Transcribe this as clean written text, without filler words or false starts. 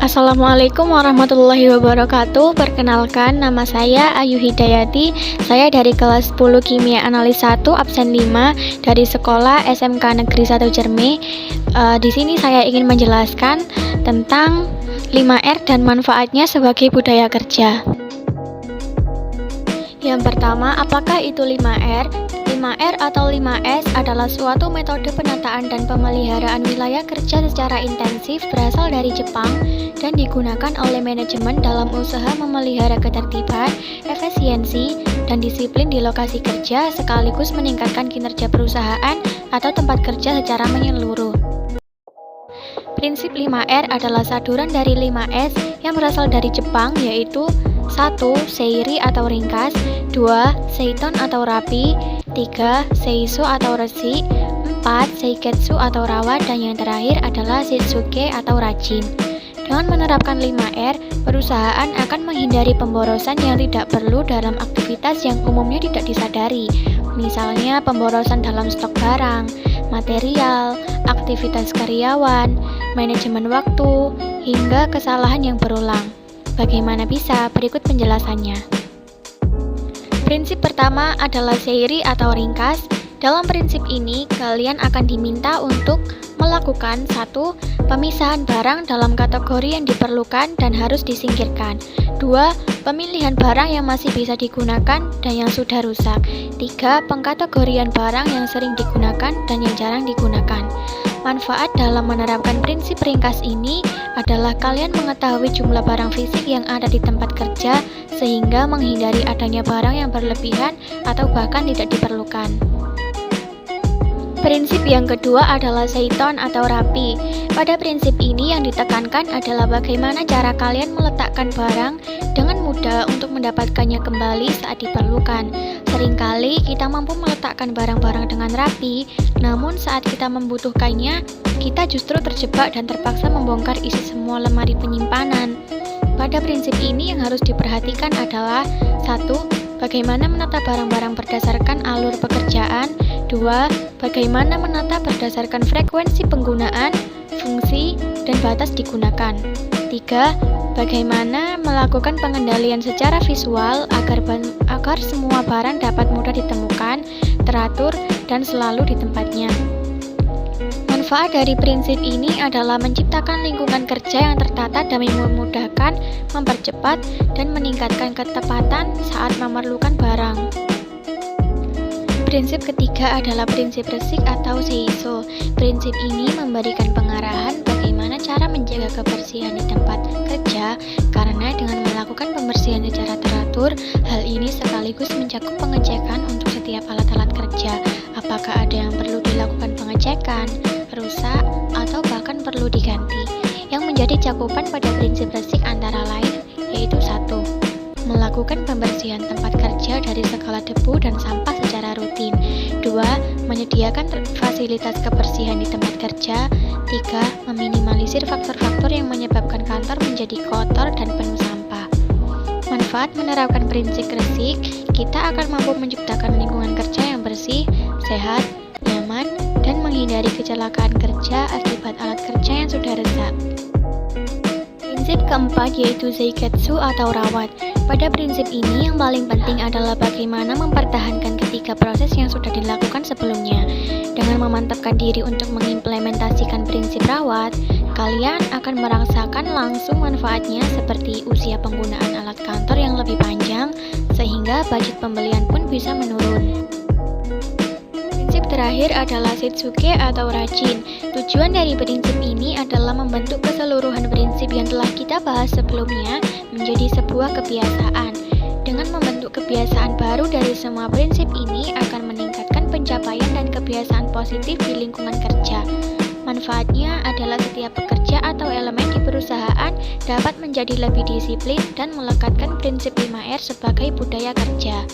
Assalamualaikum warahmatullahi wabarakatuh. Perkenalkan, nama saya Ayu Hidayati. Saya dari kelas 10 Kimia Analis 1 absen 5 dari sekolah SMK Negeri 1 Cerme. Di sini saya ingin menjelaskan tentang 5R dan manfaatnya sebagai budaya kerja. Yang pertama, apakah itu 5R? 5R atau 5S adalah suatu metode penataan dan pemeliharaan wilayah kerja secara intensif berasal dari Jepang dan digunakan oleh manajemen dalam usaha memelihara ketertiban, efisiensi, dan disiplin di lokasi kerja sekaligus meningkatkan kinerja perusahaan atau tempat kerja secara menyeluruh. Prinsip 5R adalah saduran dari 5S yang berasal dari Jepang, yaitu 1. Seiri atau ringkas, 2. Seiton atau rapi, 3. Seiso atau resik, 4. Seiketsu atau rawat, dan yang terakhir adalah Shitsuke atau rajin. Dengan menerapkan 5R, perusahaan akan menghindari pemborosan yang tidak perlu dalam aktivitas yang umumnya tidak disadari, misalnya pemborosan dalam stok barang, material, aktivitas karyawan, manajemen waktu, hingga kesalahan yang berulang. Bagaimana bisa? Berikut penjelasannya. Prinsip pertama adalah seiri atau ringkas. Dalam prinsip ini, kalian akan diminta untuk melakukan 1. Pemisahan barang dalam kategori yang diperlukan dan harus disingkirkan. 2. Pemilihan barang yang masih bisa digunakan dan yang sudah rusak. 3. Pengkategorian barang yang sering digunakan dan yang jarang digunakan. Manfaat dalam menerapkan prinsip ringkas ini adalah kalian mengetahui jumlah barang fisik yang ada di tempat kerja sehingga menghindari adanya barang yang berlebihan atau bahkan tidak diperlukan. Prinsip yang kedua adalah seiton atau rapi. Pada prinsip ini yang ditekankan adalah bagaimana cara kalian meletakkan barang dengan mudah untuk mendapatkannya kembali saat diperlukan. Seringkali kita mampu meletakkan barang-barang dengan rapi, namun saat kita membutuhkannya, kita justru terjebak dan terpaksa membongkar isi semua lemari penyimpanan. Pada prinsip ini yang harus diperhatikan adalah 1. Bagaimana menata barang-barang berdasarkan alur pekerjaan. 2. Bagaimana menata berdasarkan frekuensi penggunaan, fungsi, dan batas digunakan. 3. Bagaimana melakukan pengendalian secara visual agar semua barang dapat mudah ditemukan, teratur, dan selalu di tempatnya. Manfaat dari prinsip ini adalah menciptakan lingkungan kerja yang tertata dan memudahkan, mempercepat, dan meningkatkan ketepatan saat memerlukan barang. Prinsip ketiga adalah prinsip resik atau seiso. Prinsip ini memberikan pengarahan bagaimana cara menjaga kebersihan di tempat kerja, karena dengan melakukan pembersihan secara teratur, hal ini sekaligus mencakup pengecekan untuk setiap alat-alat kerja, apakah ada yang perlu dilakukan pengecekan, rusak, atau bahkan perlu diganti. Yang menjadi cakupan pada prinsip resik antara lain yaitu 1. Melakukan pembersihan tempat kerja dari segala debu dan sampah secara rutin. 2. Menyediakan fasilitas kebersihan di tempat kerja. 3. Meminimalisir faktor-faktor yang menyebabkan kantor menjadi kotor dan penuh sampah. Manfaat menerapkan prinsip resik, kita akan mampu menciptakan lingkungan kerja yang bersih, sehat, nyaman, dan menghindari kecelakaan kerja akibat alat kerja yang sudah rusak. Prinsip keempat yaitu seiketsu atau rawat. Pada prinsip ini yang paling penting adalah bagaimana mempertahankan ketiga proses yang sudah dilakukan sebelumnya. Dengan memantapkan diri untuk mengimplementasikan prinsip rawat, kalian akan merasakan langsung manfaatnya seperti usia penggunaan alat kantor yang lebih panjang, sehingga budget pembelian pun bisa menurun. Prinsip terakhir adalah Shitsuke atau rajin. Tujuan dari prinsip ini adalah membentuk keseluruhan prinsip yang telah kita bahas sebelumnya menjadi sebuah kebiasaan. Dengan membentuk kebiasaan baru dari semua prinsip ini akan meningkatkan pencapaian dan kebiasaan positif di lingkungan kerja. Manfaatnya adalah setiap pekerja atau elemen di perusahaan dapat menjadi lebih disiplin dan melekatkan prinsip 5R sebagai budaya kerja.